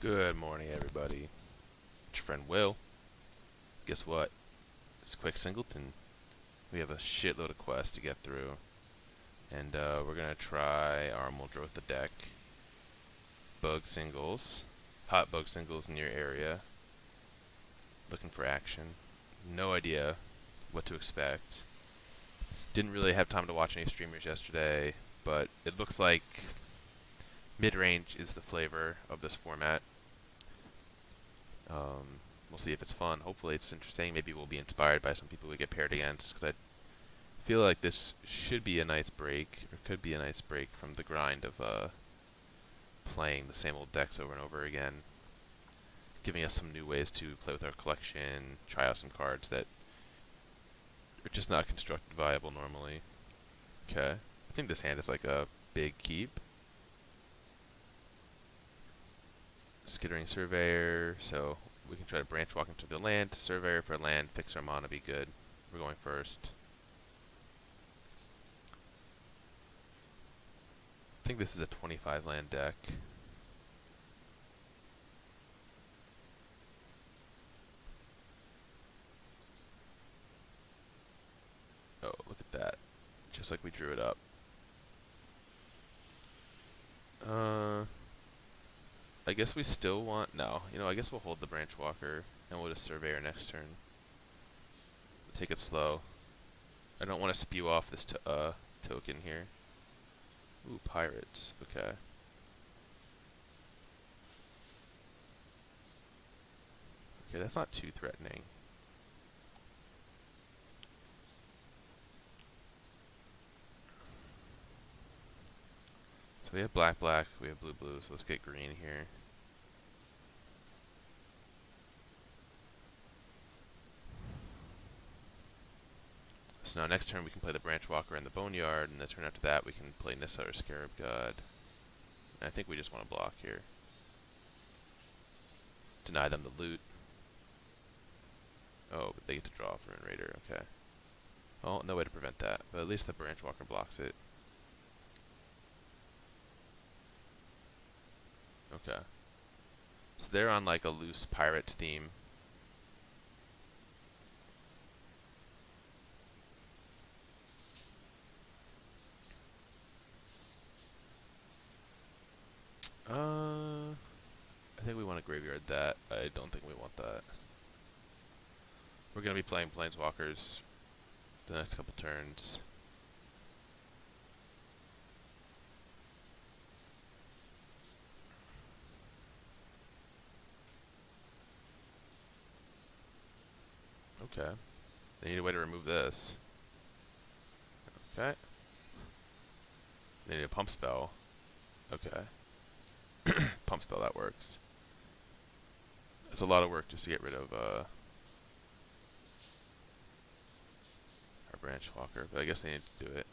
Good morning, everybody. It's your friend Will. Guess what? It's Quick Singleton. We have a shitload of quests to get through, and we're gonna try our Muldrotha deck. Bug singles, hot bug singles in your area. Looking for action. No idea what to expect. Didn't really have time to watch any streamers yesterday, but it looks like mid-range is the flavor of this format. We'll see if it's fun. Hopefully it's interesting. Maybe we'll be inspired by some people we get paired against, because I feel like this should be a nice break, or could be a nice break from the grind of playing the same old decks over and over again, giving us some new ways to play with our collection, try out some cards that are just not constructed viable normally. Okay. I think this hand is like a big keep. Skittering Surveyor, so we can try to branch walk into the land. Surveyor for land, fix our mana, be good. We're going first. I think this is a 25 land deck. Oh, look at that. Just like we drew it up. I guess we still want... No, I guess we'll hold the Branch Walker, and we'll just Surveyor next turn. Take it slow. I don't want to spew off this token here. Ooh, Pirates. Okay. Okay, that's not too threatening. So we have black, we have blue, so let's get green here. So now next turn we can play the Branch Walker and the Boneyard, and the turn after that we can play Nissa or Scarab God. And I think we just want to block here. Deny them the loot. Oh, but they get to draw for an Raider, okay. Well, no way to prevent that, but at least the Branch Walker blocks it. Okay. So they're on like a loose Pirates theme. I think we want to graveyard that. I don't think we want that. We're going to be playing Planeswalkers the next couple turns. Okay. They need a way to remove this. Okay. They need a pump spell. Okay. Pump spell, that works. It's a lot of work just to get rid of our Branch Walker, but I guess they need to do it.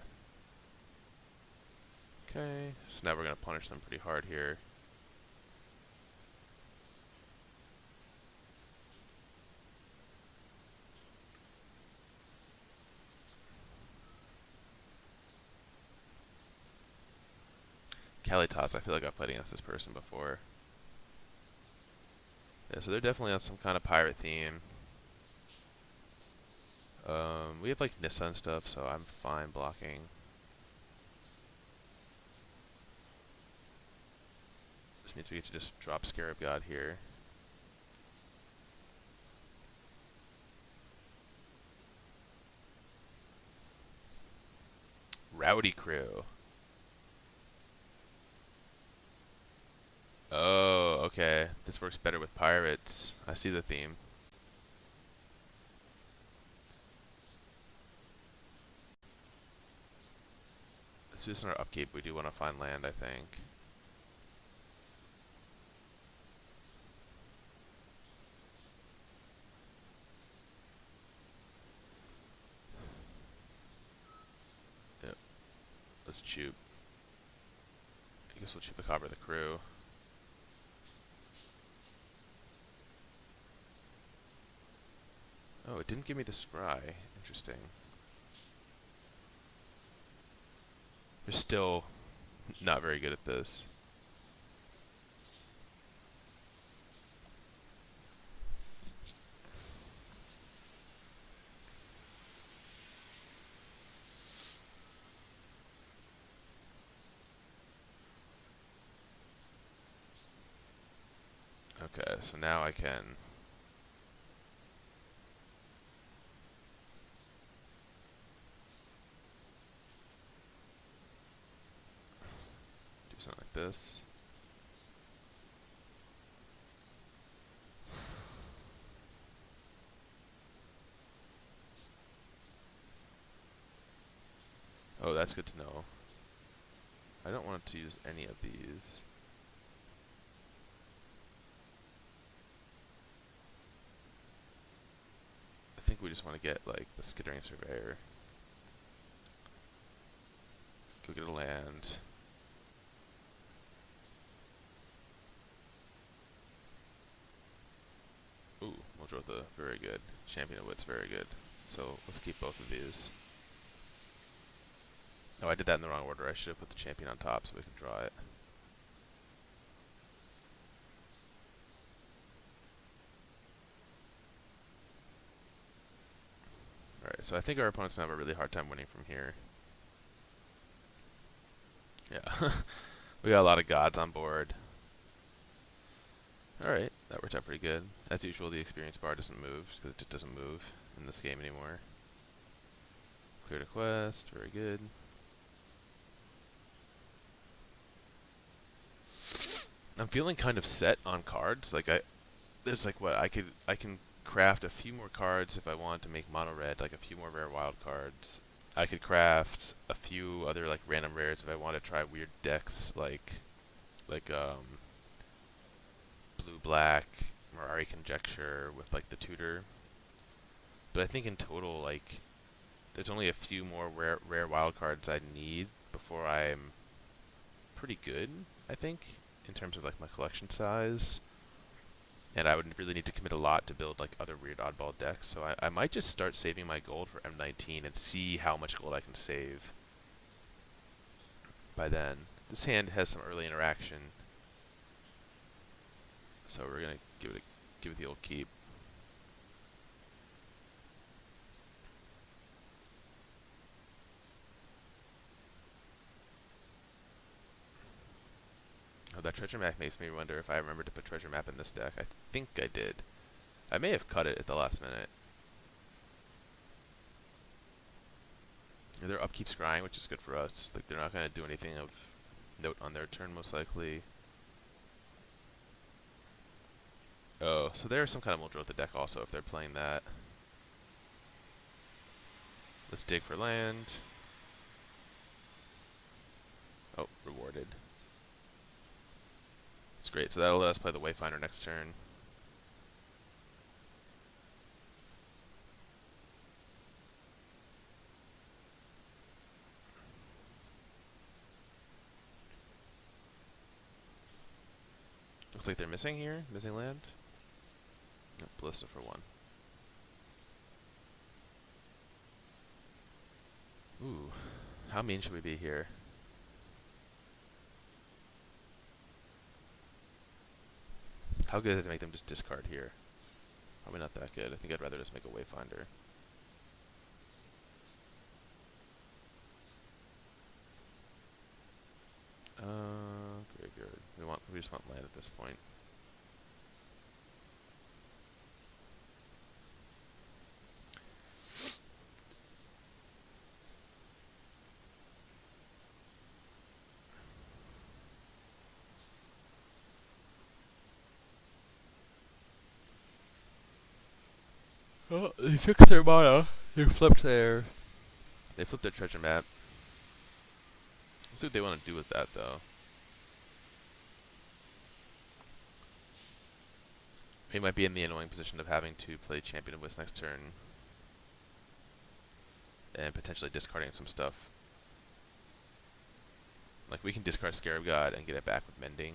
Okay, so now we're going to punish them pretty hard here. Kalitas, I feel like I've played against this person before. Yeah, so they're definitely on some kind of pirate theme. We have like Nissa and stuff, so I'm fine blocking. This means we get to just drop Scarab God here. Rowdy Crew. Oh, okay. This works better with pirates. I see the theme. Let's do this in our upkeep. We do want to find land, I think. Yep. Let's choop. I guess we'll Chupacabra the crew. Oh, it didn't give me the scry. Interesting. We're still not very good at this. Okay, so now I can do something like this. Oh, that's good to know. I don't want to use any of these. I think we just want to get, like, the Skittering Surveyor. Go get a land. Ooh, Muldrotha, very good. Champion of Wits, very good. So let's keep both of these. Oh, I did that in the wrong order. I should have put the champion on top so we can draw it. Alright, so I think our opponent's going to have a really hard time winning from here. Yeah. We got a lot of gods on board. Alright, that worked out pretty good. As usual, the experience bar doesn't move, because it just doesn't move in this game anymore. Cleared a quest, very good. I'm feeling kind of set on cards. Like there's like what I can craft a few more cards if I want to make mono red, like a few more rare wild cards. I could craft a few other like random rares if I want to try weird decks like blue black Mirari Conjecture with like the tutor. But I think in total like there's only a few more rare wild cards I need before I'm pretty good, I think, in terms of like my collection size. And I would really need to commit a lot to build like other weird oddball decks. So I might just start saving my gold for M19 and see how much gold I can save by then. This hand has some early interaction, so we're gonna give it the old keep. Oh, that treasure map makes me wonder if I remember to put treasure map in this deck. I think I did. I may have cut it at the last minute. Their upkeep scrying, which is good for us. Like they're not gonna do anything of note on their turn, most likely. Oh, so there's some kind of Muldrotha deck also if they're playing that. Let's dig for land. Oh, rewarded. It's great, so that'll let us play the Wayfinder next turn. Looks like they're missing here. Missing land. Nope, Ballista for 1. Ooh, how mean should we be here? How good is it to make them just discard here? Probably not that good. I think I'd rather just make a Wayfinder. Graveyard. We just want land at this point. Oh, they fixed their mana. They flipped their treasure map. Let's see what they want to do with that though. We might be in the annoying position of having to play Champion of Wits next turn and potentially discarding some stuff. Like we can discard Scarab God and get it back with Mending.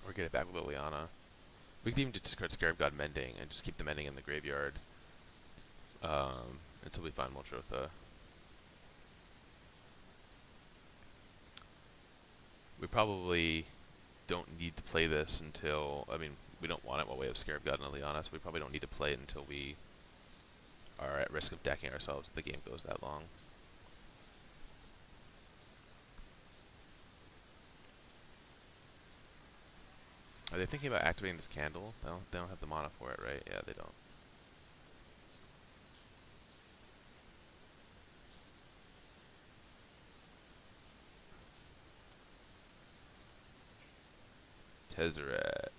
Or get it back with Liliana. We could even just discard Scarab God Mending and just keep the Mending in the graveyard until we find Muldrotha. We probably don't need to play this until, I mean, we don't want it while we have Scarab God and Liliana, so we probably don't need to play it until we are at risk of decking ourselves if the game goes that long. Are they thinking about activating this candle? They don't have the mana for it, right? Yeah, they don't. Tezzeret.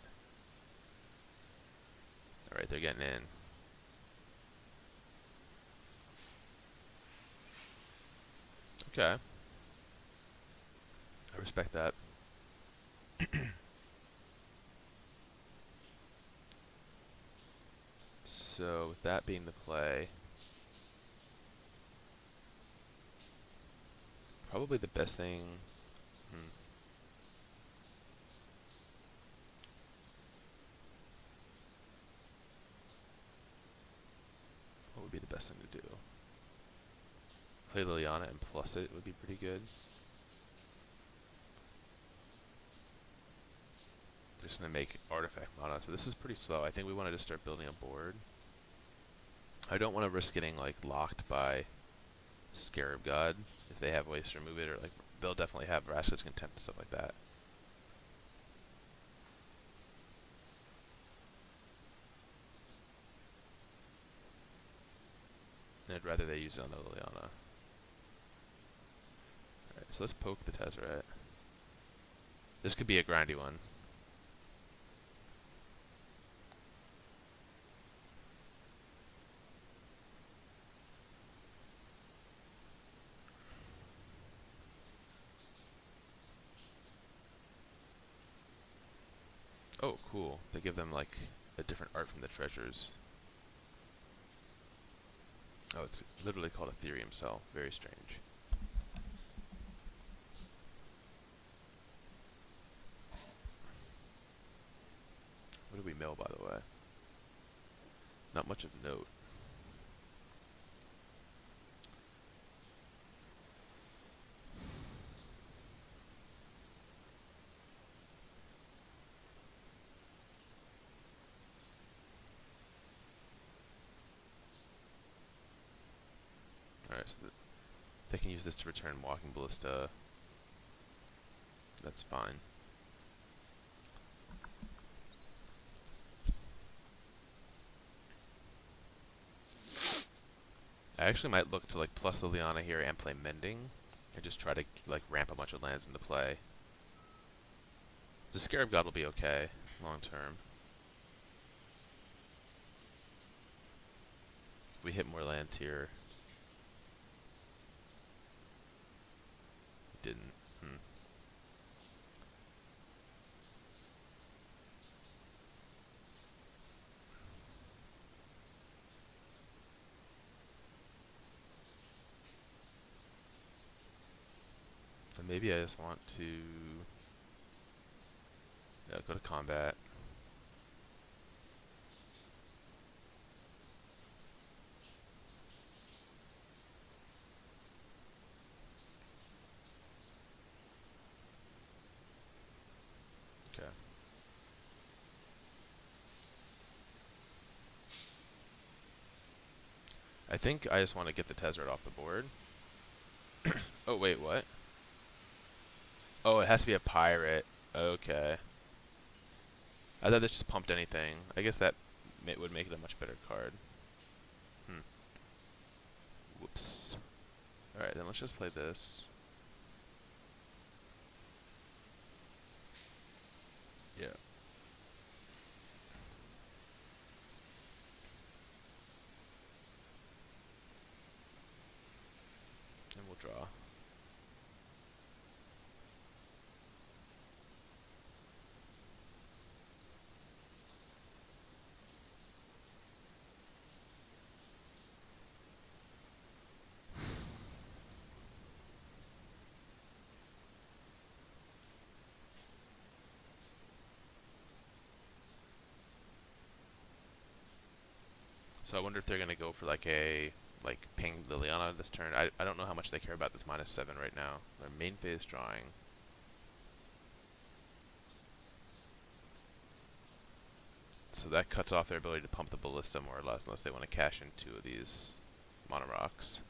Alright, they're getting in. Okay. I respect that. So, with that being the play, probably the best thing. Hmm, what would be the best thing to do? Play Liliana and plus it would be pretty good. They're just gonna make artifact mana, so this is pretty slow. I think we want to just start building a board. I don't want to risk getting like locked by Scarab God if they have ways to remove it, or like they'll definitely have Vraska's Contempt and stuff like that. And I'd rather they use it on the Liliana. Alright, so let's poke the Tezzeret. This could be a grindy one. Oh, cool. They give them like a different art from the treasures. Oh, it's literally called Ethereum Cell. Very strange. What do we mill, by the way? Not much of note. Alright, so they can use this to return Walking Ballista. That's fine. I actually might look to like plus Liliana here and play Mending, and just try to like ramp a bunch of lands into play. The Scarab God will be okay long term. If we hit more lands here. Didn't. And maybe I just want to go to combat. Okay. I think I just want to get the Tezzeret off the board. Oh, wait, what? Oh, it has to be a pirate. Okay. I thought this just pumped anything. I guess that would make it a much better card. Whoops. Alright, then let's just play this. Yeah. And we'll draw. So I wonder if they're gonna go for like a ping Liliana this turn. I don't know how much they care about this -7 right now. Their main phase drawing. So that cuts off their ability to pump the Ballista more or less, unless they want to cash in 2 of these Mono Rocks.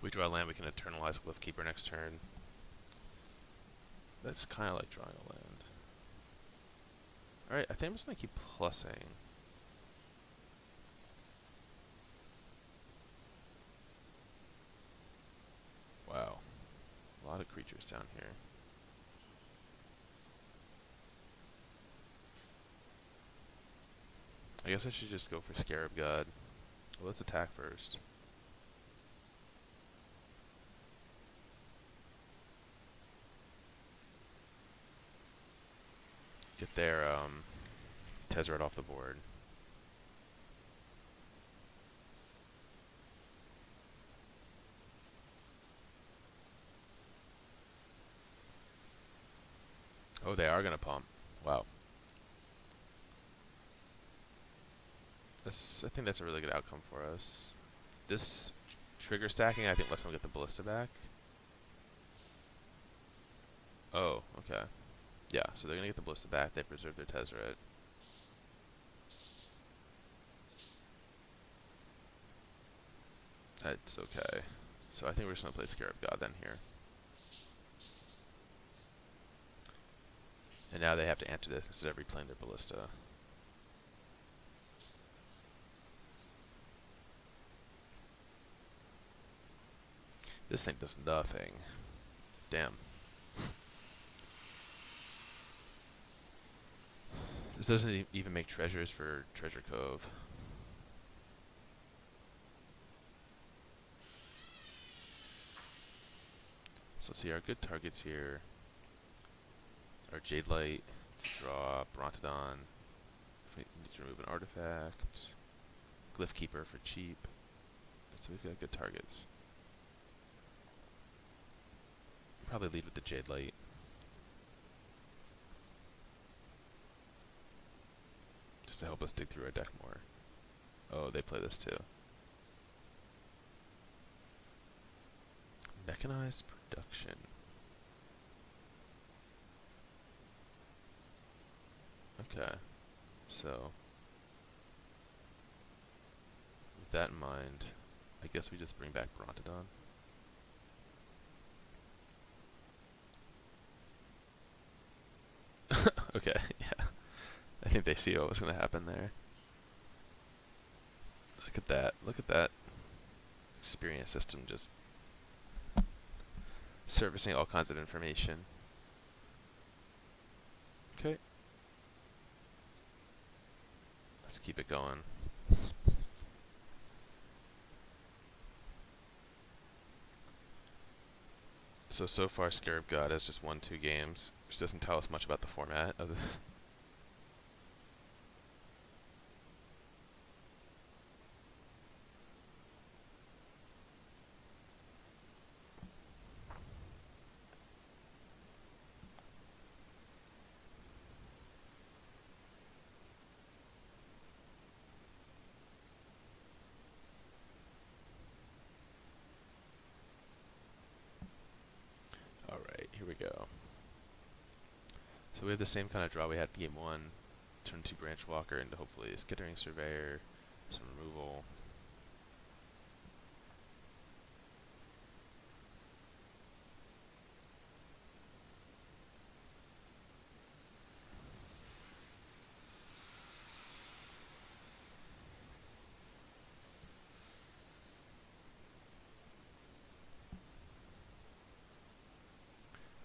We draw land, we can eternalize a Cliffkeeper next turn. That's kind of like drawing a land. Alright, I think I'm just going to keep plussing. Wow. A lot of creatures down here. I guess I should just go for Scarab God. Well, let's attack first. Get their Tezzeret off the board. Oh, they are going to pump. Wow. I think that's a really good outcome for us. This trigger stacking, I think, lets them get the Ballista back. Oh, okay. Yeah, so they're going to get the Ballista back. They preserve their Tezzeret. That's okay. So I think we're just going to play Scarab God then here. And now they have to answer this instead of replaying their Ballista. This thing does nothing. Damn. This doesn't even make treasures for Treasure Cove. So let's see our good targets here. Our Jade Light to draw Brontodon. If we need to remove an artifact. Glyphkeeper for cheap. So we've got good targets. Probably lead with the Jade Light. Just to help us dig through our deck more. Oh, they play this too. Mechanized Production. Okay, so with that in mind, I guess we just bring back Brontodon. Okay, yeah. I think they see what was going to happen there. Look at that. Look at that. Experience system just servicing all kinds of information. Okay. Let's keep it going. So far Scarab God has just won 2 games, which doesn't tell us much about the format of the Alright, here we go. So we have the same kind of draw we had in game 1. Turn 2 Branch Walker into hopefully a Skittering Surveyor, some removal.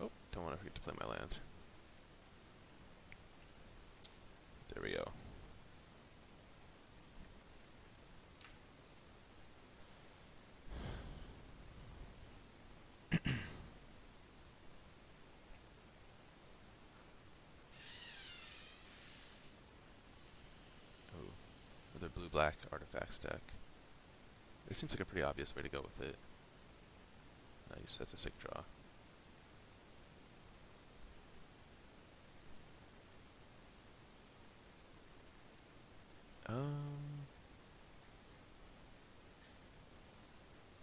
Oh, don't want to forget to play my land. There we go. Oh, another blue-black artifacts deck. It seems like a pretty obvious way to go with it. Nice, that's a sick draw.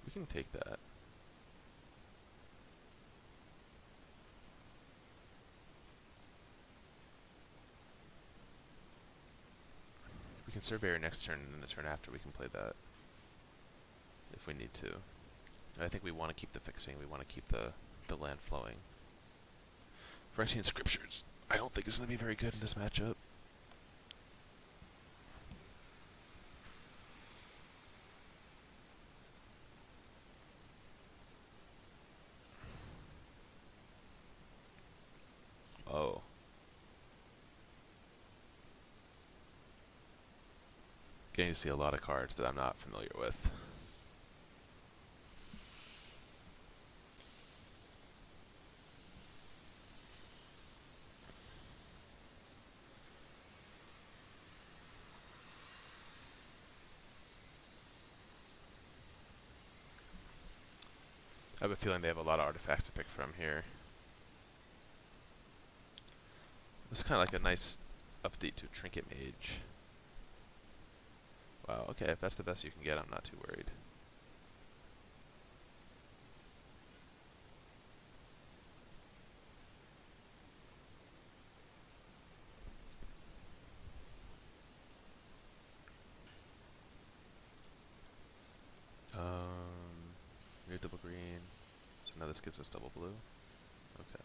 We can take that. We can Surveyor next turn, and then the turn after we can play that. If we need to. I think we want to keep the fixing. We want to keep the land flowing. Phyrexian Scriptures, I don't think it's going to be very good in this matchup. Oh. Getting to see a lot of cards that I'm not familiar with. I have a feeling they have a lot of artifacts to pick from here. It's kind of like a nice update to Trinket Mage. Wow, okay, if that's the best you can get, I'm not too worried. New double green. So now this gives us double blue. Okay.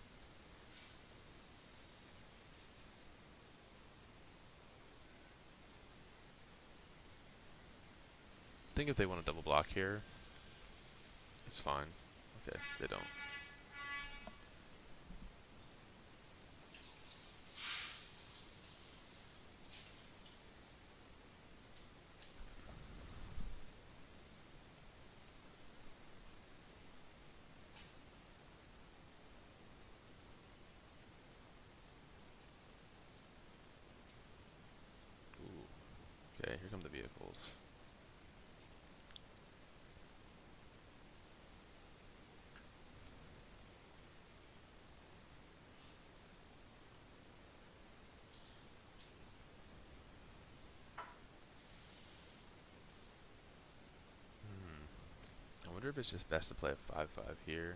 I think if they want to double block here, it's fine. Okay, they don't. Ooh. Okay, here come the vehicles. I wonder if it's just best to play a 5-5 here.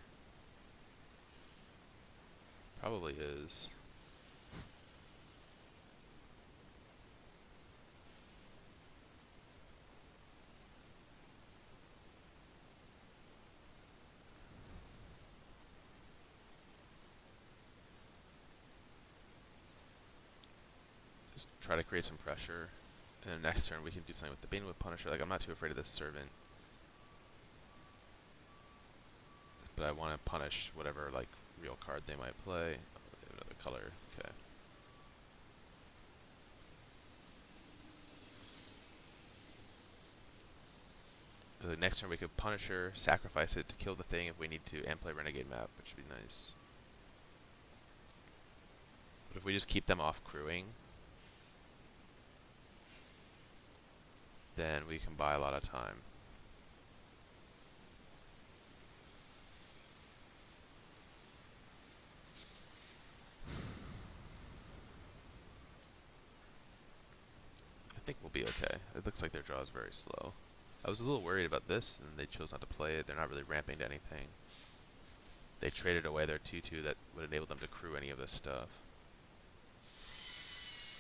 Probably is. Just try to create some pressure. And then next turn we can do something with the Banewood Punisher. Like, I'm not too afraid of this Servant. But I want to punish whatever, like, real card they might play. Oh, another color. Okay. The next turn we could Punisher, sacrifice it to kill the thing if we need to, and play Renegade Map, which would be nice. But if we just keep them off crewing, then we can buy a lot of time. I think we'll be okay. It looks like their draw is very slow. I was a little worried about this, and they chose not to play it. They're not really ramping to anything. They traded away their 2-2 that would enable them to crew any of this stuff.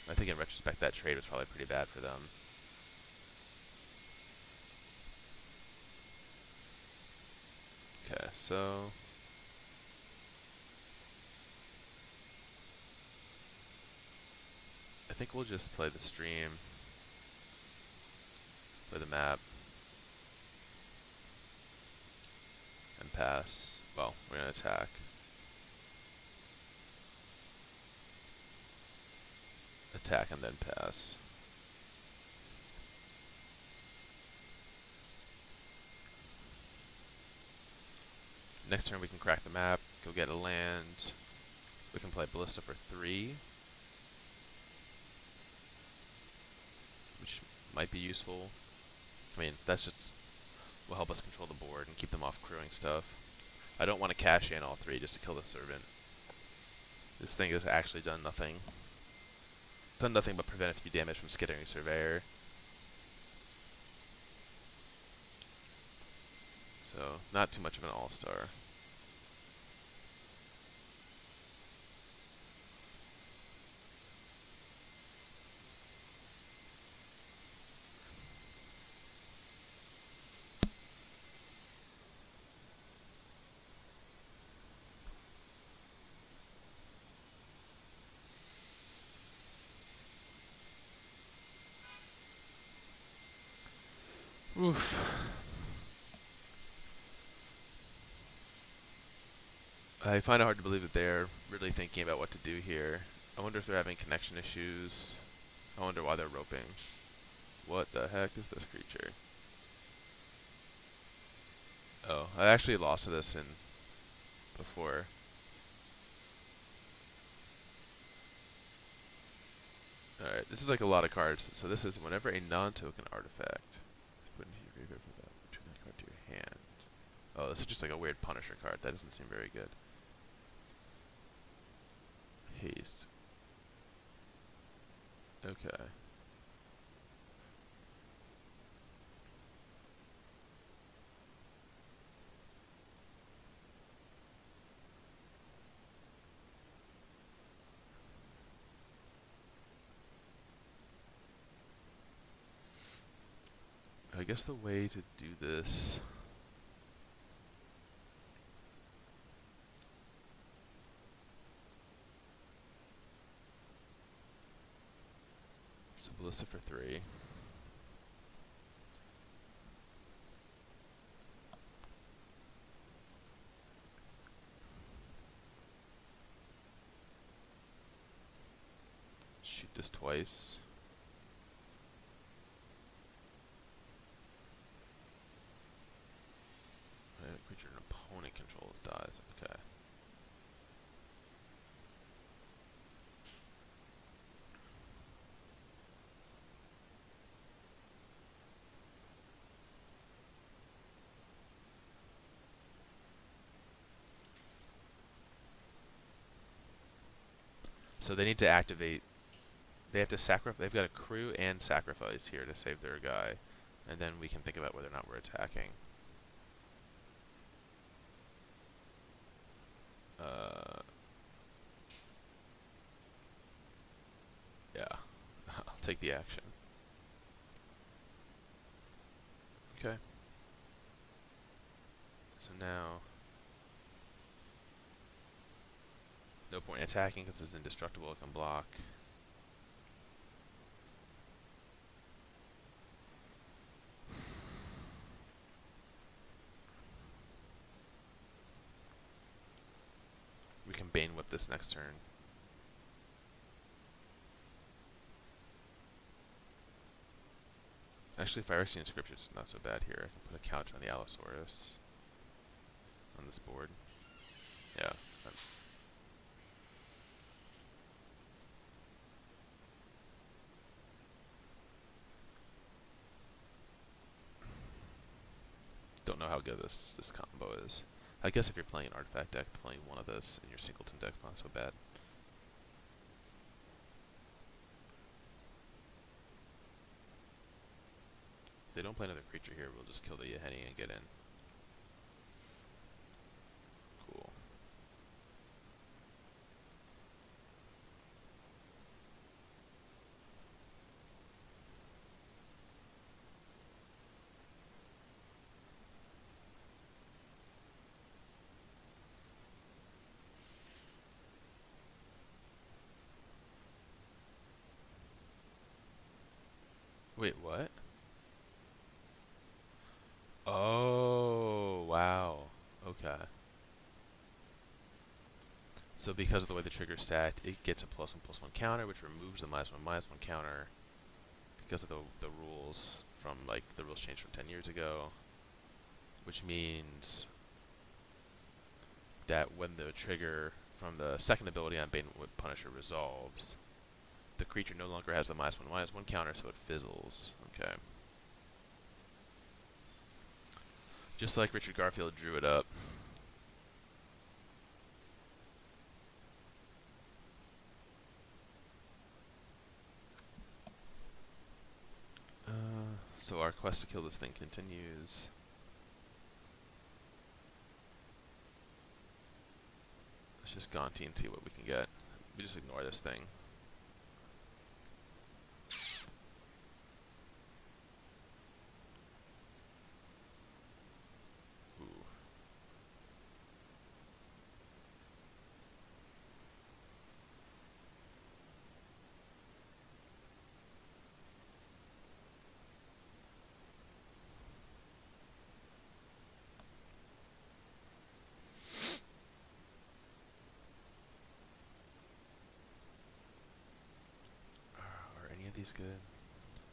I think in retrospect that trade was probably pretty bad for them. Okay, so I think we'll just play the stream, play the map, and pass. Well, we're gonna attack. Attack and then pass. Next turn we can crack the map, go get a land. We can play Ballista for 3, which might be useful. I mean, that's just will help us control the board and keep them off crewing stuff. I don't want to cash in all 3 just to kill the Servant. This thing has actually done nothing. Done nothing but prevent a few damage from skittering Surveyor. So, not too much of an all-star. Oof. I find it hard to believe that they're really thinking about what to do here. I wonder if they're having connection issues. I wonder why they're roping. What the heck is this creature? Oh, I actually lost to this in before. Alright, this is like a lot of cards. So this is whenever a non-token artifact is put into your graveyard for that, return that card to your hand. Oh, this is just like a weird Punisher card. That doesn't seem very good. Haste. Okay. I guess the way to do this... So Ballista for 3. Shoot this twice. A creature an opponent controls dies. Okay. So they need to activate. They have to sacrifice. They've got a crew and sacrifice here to save their guy, and then we can think about whether or not we're attacking. Yeah, I'll take the action. Okay. So now, no point in attacking because it's indestructible. It can block. We can Bane Whip this next turn. Actually, Phyrexian Inscription is not so bad here. I can put a counter on the Allosaurus on this board. Yeah. Don't know how good this combo is. I guess if you're playing an artifact deck, playing one of this in your Singleton deck's not so bad. If they don't play another creature here, we'll just kill the Yeheni and get in. Cool. Wait, what? Oh, wow. Okay. So because of the way the trigger's stacked, it gets a +1/+1 counter, which removes the -1/-1 counter because of the rules from, like, the rules changed from 10 years ago, which means that when the trigger from the second ability on Bane Whip Punisher resolves, the creature no longer has the -1/-1 counter, so it fizzles. Okay. Just like Richard Garfield drew it up. So our quest to kill this thing continues. Let's just Gonti and see what we can get. We just ignore this thing. Ooh. 90's good.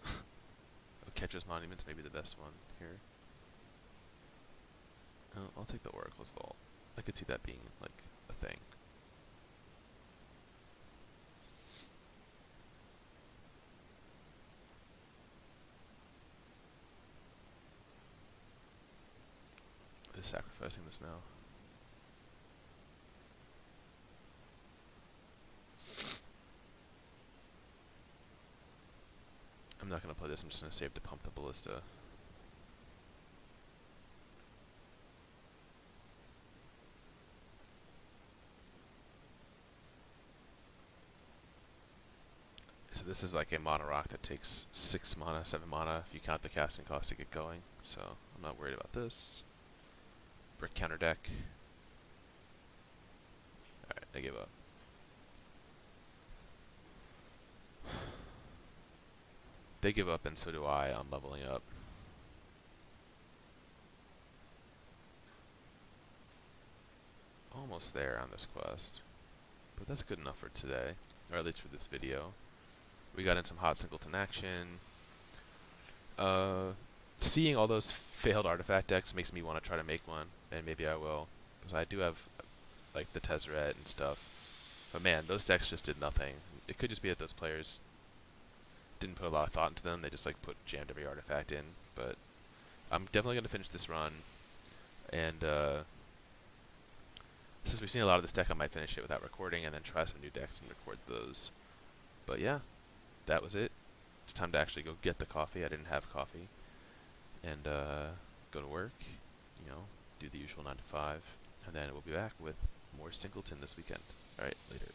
Oh, Catcher's Monument's maybe the best one here. Oh, I'll take the Oracle's Vault. I could see that being like a thing. I'm just sacrificing this now. I'm not gonna play this. I'm just gonna save to pump the Ballista. So this is like a mono rock that takes 6 mana, 7 mana if you count the casting cost to get going. So I'm not worried about this. Brick counter deck. Alright, I give up. They give up and so do I on leveling up. Almost there on this quest. But that's good enough for today. Or at least for this video. We got in some hot singleton action. Seeing all those failed artifact decks makes me want to try to make one, and maybe I will, because I do have like the Tezzeret and stuff. But man, those decks just did nothing. It could just be that those players didn't put a lot of thought into them. They just like jammed every artifact in. But I'm definitely gonna finish this run, and since we've seen a lot of this deck, I might finish it without recording, and then try some new decks and record those. But yeah, that was it. It's time to actually go get the coffee. I didn't have coffee. And go to work, you know, do the usual 9 to 5. And then we'll be back with more Singleton this weekend. Alright, later.